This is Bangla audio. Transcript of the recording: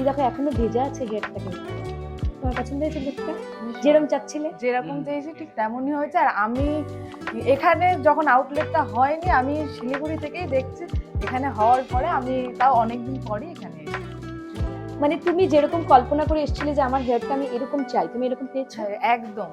দেখো এখনো ভেজা আছে হেয়ারটা, কিন্তু তোমার পছন্দ হয়েছে লুকটা? যেরকম চাচ্ছিলে? যেরকম চেয়েছি ঠিক তেমনই হয়েছে। আর আমি এখানে যখন আউটলেটটা হয়নি, আমি শিলিগুড়ি থেকেই দেখছি, এখানে হওয়ার পরে আমি তাও অনেকদিন পরই এখানে এসেছি। মানে তুমি যেরকম কল্পনা করে এসেছিলে যে আমার হেয়ারটা আমি এরকম চাই, তুমি এরকম পেয়েছো? একদম